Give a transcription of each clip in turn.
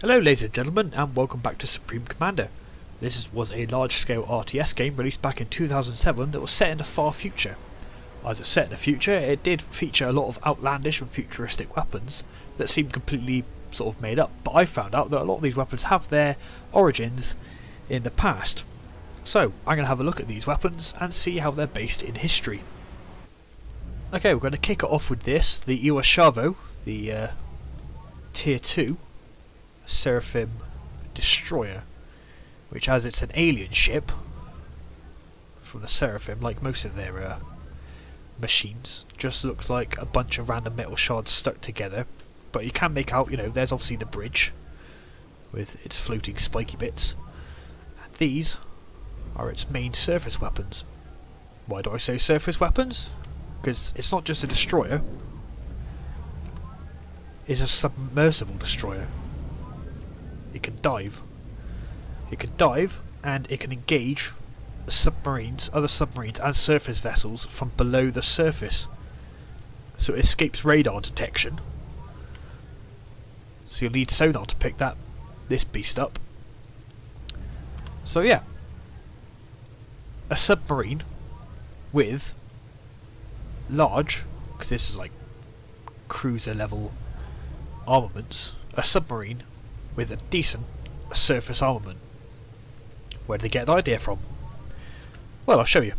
Hello ladies and gentlemen, and welcome back to Supreme Commander. This was a large-scale RTS game released back in 2007 that was set in the far future. As it's set in the future, it did feature a lot of outlandish and futuristic weapons that seemed completely sort of made up, but I found out that a lot of these weapons have their origins in the past. So, I'm going to have a look at these weapons and see how they're based in history. Okay, we're going to kick it off with this, the USS Cheveux, the Tier 2 Seraphim destroyer, which as it's an alien ship from the Seraphim, like most of their machines, just looks like a bunch of random metal shards stuck together. But you can make out, there's obviously the bridge with its floating spiky bits, and these are its main surface weapons. Why do I say surface weapons? Because it's not just a destroyer, it's a submersible destroyer. It can dive. It can dive, and it can engage submarines, other submarines and surface vessels from below the surface. So it escapes radar detection. So you'll need sonar to pick this beast up. So yeah, a submarine with large, because this is like cruiser level armaments, a submarine with a decent surface armament. Where did they get the idea from? Well, I'll show you.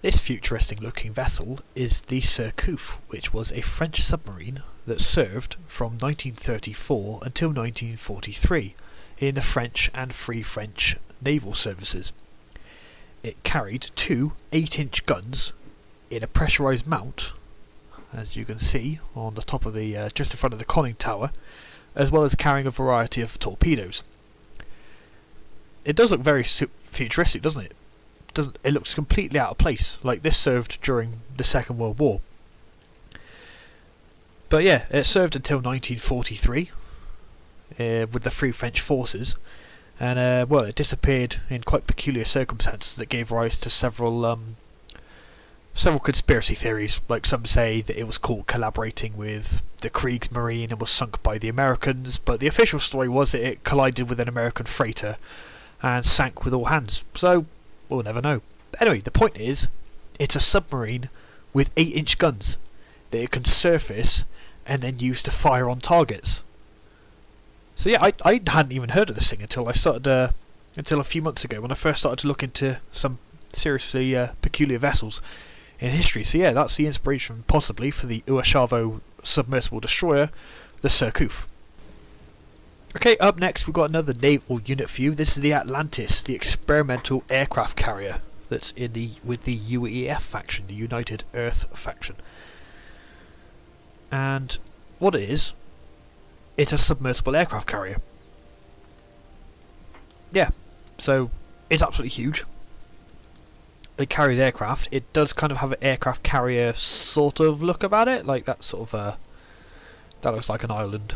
This futuristic looking vessel is the Surcouf, which was a French submarine that served from 1934 until 1943 in the French and Free French naval services. It carried two 8-inch guns in a pressurised mount, as you can see on the top of the just in front of the conning tower, as well as carrying a variety of torpedoes. It does look very futuristic, doesn't it? It looks completely out of place, like this served during the Second World War. But yeah, it served until 1943 with the Free French forces, and well, it disappeared in quite peculiar circumstances that gave rise to several conspiracy theories. Like, some say that it was caught collaborating with the Kriegsmarine and was sunk by the Americans, but the official story was that it collided with an American freighter and sank with all hands. So we'll never know. But anyway, the point is, it's a submarine with 8-inch guns that it can surface and then use to fire on targets. So yeah, I hadn't even heard of this thing until until a few months ago, when I first started to look into some seriously peculiar vessels in history. So yeah, that's the inspiration possibly for the USS Cheveux submersible destroyer, the Surcouf. Okay, up next we've got another naval unit view. This is the Atlantis, the experimental aircraft carrier that's with the UEF faction, the United Earth faction. And what it is, it's a submersible aircraft carrier. Yeah, so it's absolutely huge. It carries aircraft. It does kind of have an aircraft carrier sort of look about it, like that sort of that looks like an island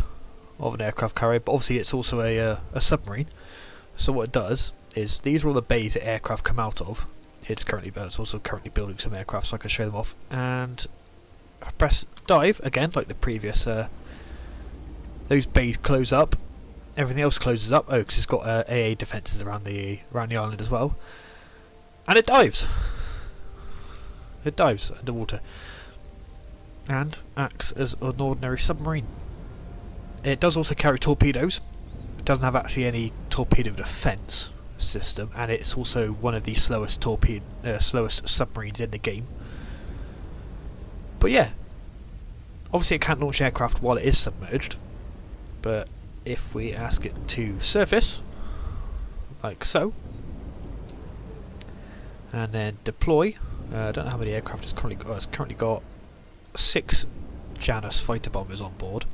of an aircraft carrier, but obviously it's also a submarine. So what it does is, these are all the bays that aircraft come out of. It's also currently building some aircraft, so I can show them off. And if I press dive again, like the previous, those bays close up. Everything else closes up. Oh, because it's got AA defences around the island as well. And it dives. It dives underwater and acts as an ordinary submarine. It does also carry torpedoes. It doesn't have actually any torpedo defense system, and it's also one of the slowest submarines in the game. But yeah, obviously it can't launch aircraft while it is submerged, but if we ask it to surface, like so, and then deploy, I don't know how many aircraft it's currently got. It's currently got 6 Janus fighter bombers on board.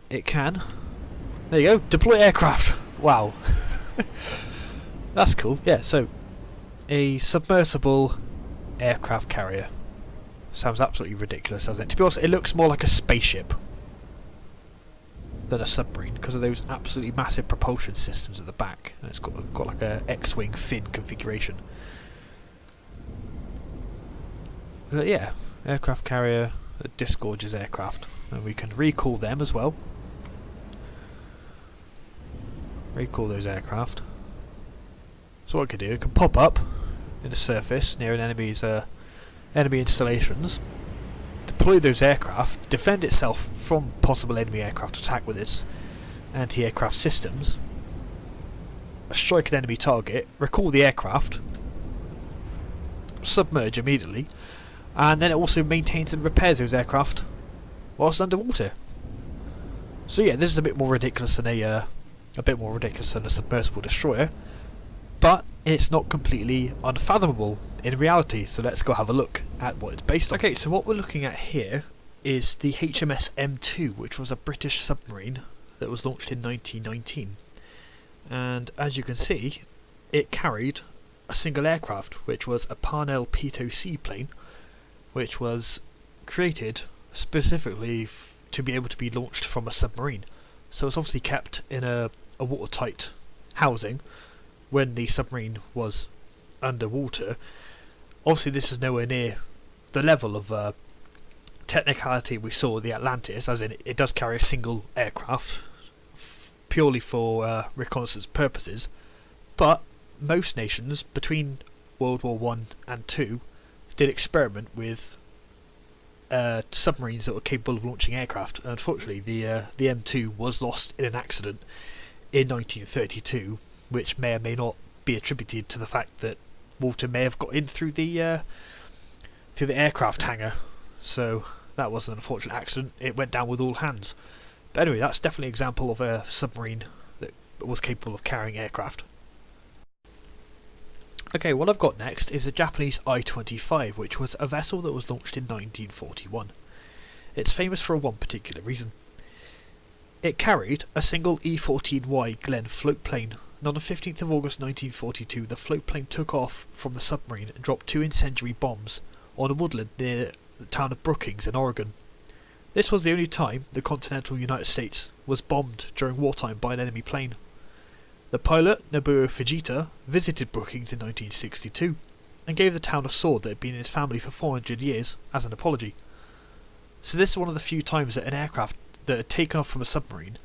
It can, there you go, deploy aircraft. Wow. That's cool. Yeah, so a submersible aircraft carrier sounds absolutely ridiculous, doesn't it? To be honest, it looks more like a spaceship than a submarine because of those absolutely massive propulsion systems at the back, and it's got like a X-wing fin configuration. But yeah, aircraft carrier that disgorges aircraft, and we can recall them as well Recall those aircraft. So what I could do, I could pop up in the surface near an enemy's enemy installations, deploy those aircraft, defend itself from possible enemy aircraft attack with its anti-aircraft systems, strike an enemy target, recall the aircraft, submerge immediately, and then it also maintains and repairs those aircraft whilst underwater. So yeah, this is a bit more ridiculous than a submersible destroyer, but it's not completely unfathomable in reality. So let's go have a look at what it's based on. Okay, so what we're looking at here is the HMS M2, which was a British submarine that was launched in 1919. And as you can see, it carried a single aircraft, which was a Parnell P2 seaplane, which was created specifically to be able to be launched from a submarine. So it's obviously kept in a watertight housing when the submarine was underwater. Obviously this is nowhere near the level of technicality we saw with the Atlantis, as in it does carry a single aircraft purely for reconnaissance purposes, but most nations between World War I and II did experiment with submarines that were capable of launching aircraft. Unfortunately, the M2 was lost in an accident in 1932, which may or may not be attributed to the fact that water may have got in through the aircraft hangar. So that was an unfortunate accident. It went down with all hands. But anyway, that's definitely an example of a submarine that was capable of carrying aircraft. Okay, what I've got next is the Japanese I-25, which was a vessel that was launched in 1941. It's famous for one particular reason. It carried a single E-14Y Glenn floatplane, and on the 15th of August 1942 the floatplane took off from the submarine and dropped 2 incendiary bombs on a woodland near the town of Brookings in Oregon. This was the only time the continental United States was bombed during wartime by an enemy plane. The pilot, Nobuo Fujita, visited Brookings in 1962 and gave the town a sword that had been in his family for 400 years as an apology. So this is one of the few times that an aircraft that had taken off from a submarine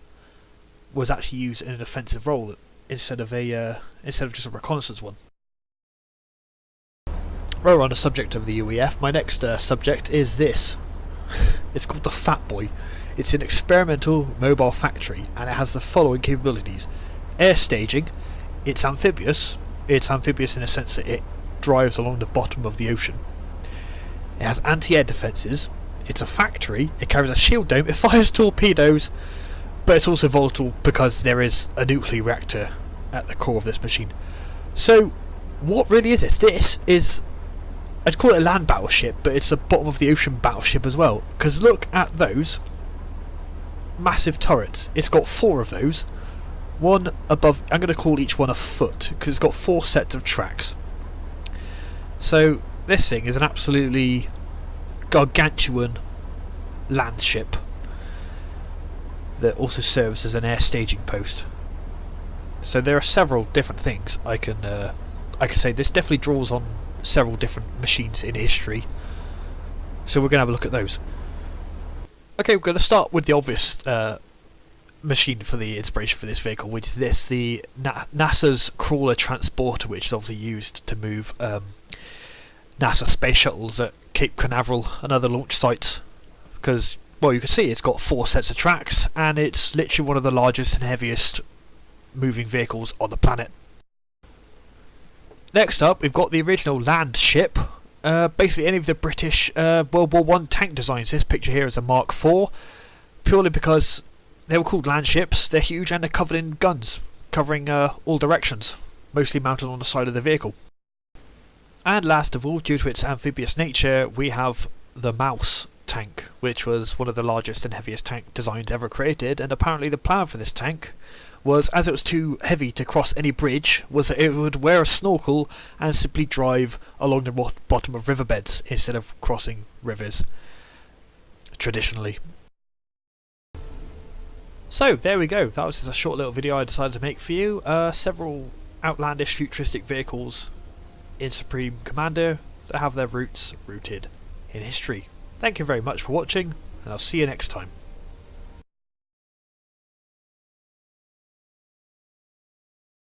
was actually used in an offensive role instead of just a reconnaissance one. While we're on the subject of the UEF, my next subject is this. It's called the Fat Boy. It's an experimental mobile factory and it has the following capabilities. Air staging. It's amphibious. It's amphibious in a sense that it drives along the bottom of the ocean. It has anti-air defences. It's a factory. It carries a shield dome. It fires torpedoes. But it's also volatile because there is a nuclear reactor at the core of this machine. So what really is this? This is, I'd call it a land battleship, but it's a bottom of the ocean battleship as well. Because look at those massive turrets. It's got 4 of those. One above, I'm going to call each one a foot, because it's got 4 sets of tracks. So this thing is an absolutely gargantuan land ship that also serves as an air staging post. So there are several different things I can say. This definitely draws on several different machines in history, so we're going to have a look at those. Okay, we're going to start with the obvious machine for the inspiration for this vehicle, which is this, the NASA's crawler transporter, which is obviously used to move NASA space shuttles at Cape Canaveral and other launch sites, because, well, you can see it's got 4 sets of tracks and it's literally one of the largest and heaviest moving vehicles on the planet. Next up, we've got the original land ship, basically any of the British World War I tank designs. This picture here is a Mark IV, purely because they were called land ships. They're huge and they're covered in guns, covering all directions, mostly mounted on the side of the vehicle. And last of all, due to its amphibious nature, we have the Mouse tank, which was one of the largest and heaviest tank designs ever created, and apparently the plan for this tank was, as it was too heavy to cross any bridge, was that it would wear a snorkel and simply drive along the bottom of riverbeds instead of crossing rivers traditionally. So there we go, that was just a short little video I decided to make for you. Several outlandish futuristic vehicles in Supreme Commander that have their roots rooted in history. Thank you very much for watching, and I'll see you next time.